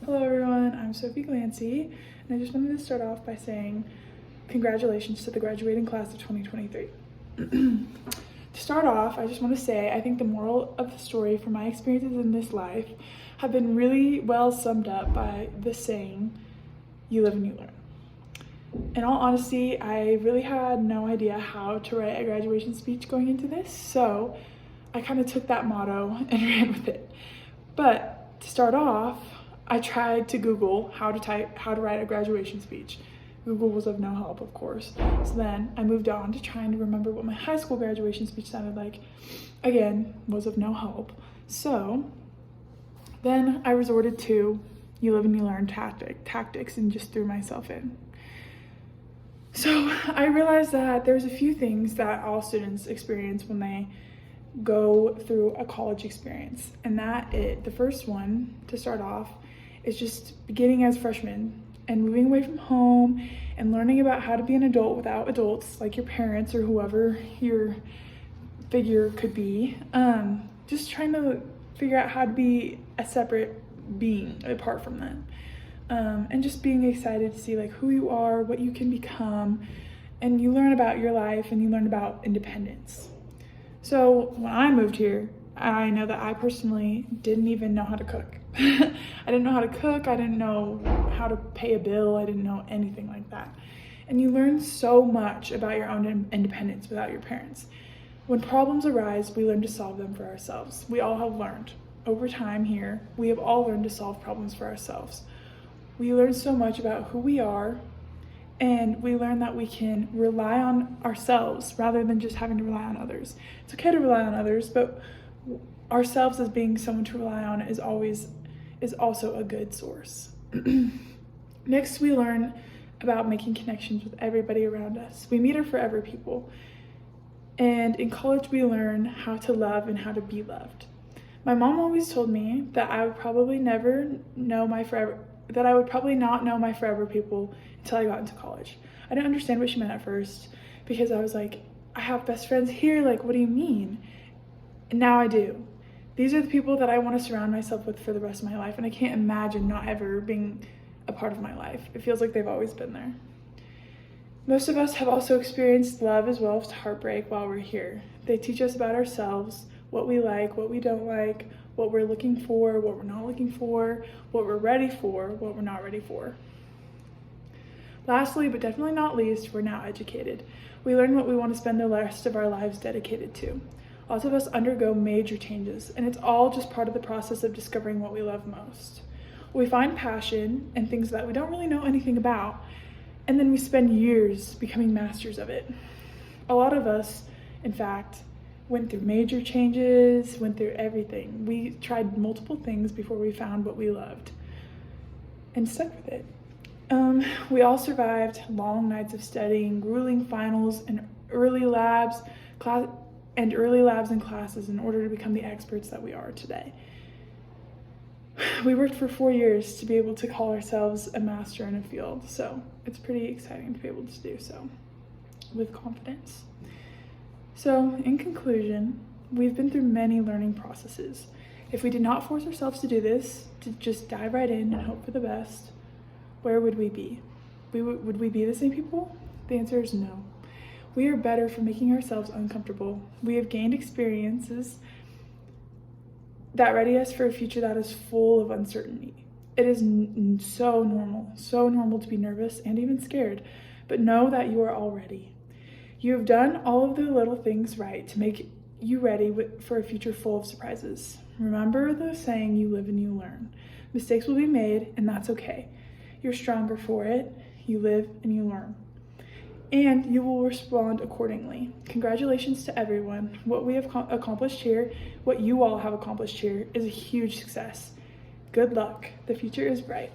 Hello everyone, I'm Sophie Glancy, and I just wanted to start off by saying congratulations to the graduating class of 2023. To start off, I just want to say I think the moral of the story from my experiences in this life have been really well summed up by the saying, you live and you learn. In all honesty, I really had no idea how to write a graduation speech going into this, so I kind of took that motto and ran with it. But to start off, I tried to Google how to write a graduation speech. Google was of no help, of course. So then I moved on to trying to remember what my high school graduation speech sounded like. Again, was of no help. So then I resorted to you live and you learn tactics and just threw myself in. So I realized that there's a few things that all students experience when they go through a college experience. And the first one, to start off, is just beginning as freshmen and moving away from home and learning about how to be an adult without adults like your parents or whoever your figure could be. Just trying to figure out how to be a separate being apart from them. And just being excited to see like who you are, what you can become, and you learn about your life and you learn about independence. So when I moved here, I know that I personally didn't even know how to cook. I didn't know how to cook, I didn't know how to pay a bill, I didn't know anything like that. And you learn so much about your own independence without your parents. When problems arise, we learn to solve them for ourselves. We all have learned. Over time here, we have all learned to solve problems for ourselves. We learn so much about who we are, and we learn that we can rely on ourselves rather than just having to rely on others. It's okay to rely on others, but ourselves as being someone to rely on is also a good source. Next, we learn about making connections with everybody around us. We meet our forever people. And in college, we learn how to love and how to be loved. My mom always told me that I would probably not know my forever people until I got into college. I didn't understand what she meant at first because I was like, I have best friends here, like, what do you mean? And now I do. These are the people that I want to surround myself with for the rest of my life, and I can't imagine not ever being a part of my life. It feels like they've always been there. Most of us have also experienced love as well as heartbreak while we're here. They teach us about ourselves, what we like, what we don't like, what we're looking for, what we're not looking for, what we're ready for, what we're not ready for. Lastly, but definitely not least, we're now educated. We learn what we want to spend the rest of our lives dedicated to. Lots of us undergo major changes, and it's all just part of the process of discovering what we love most. We find passion in things that we don't really know anything about, and then we spend years becoming masters of it. A lot of us, in fact, went through major changes, went through everything. We tried multiple things before we found what we loved and stuck with it. We all survived long nights of studying, grueling finals, and early labs and classes in order to become the experts that we are today. We worked for 4 years to be able to call ourselves a master in a field, so it's pretty exciting to be able to do so with confidence. So, in conclusion, we've been through many learning processes. If we did not force ourselves to do this, to just dive right in and hope for the best, where would we be? Would we be the same people? The answer is no. We are better for making ourselves uncomfortable. We have gained experiences that ready us for a future that is full of uncertainty. It is so normal to be nervous and even scared, but know that you are all ready. You have done all of the little things right to make you ready for a future full of surprises. Remember the saying, you live and you learn. Mistakes will be made, and that's okay. You're stronger for it. You live and you learn. And you will respond accordingly. Congratulations to everyone. What we have accomplished here, what you all have accomplished here, is a huge success. Good luck. The future is bright.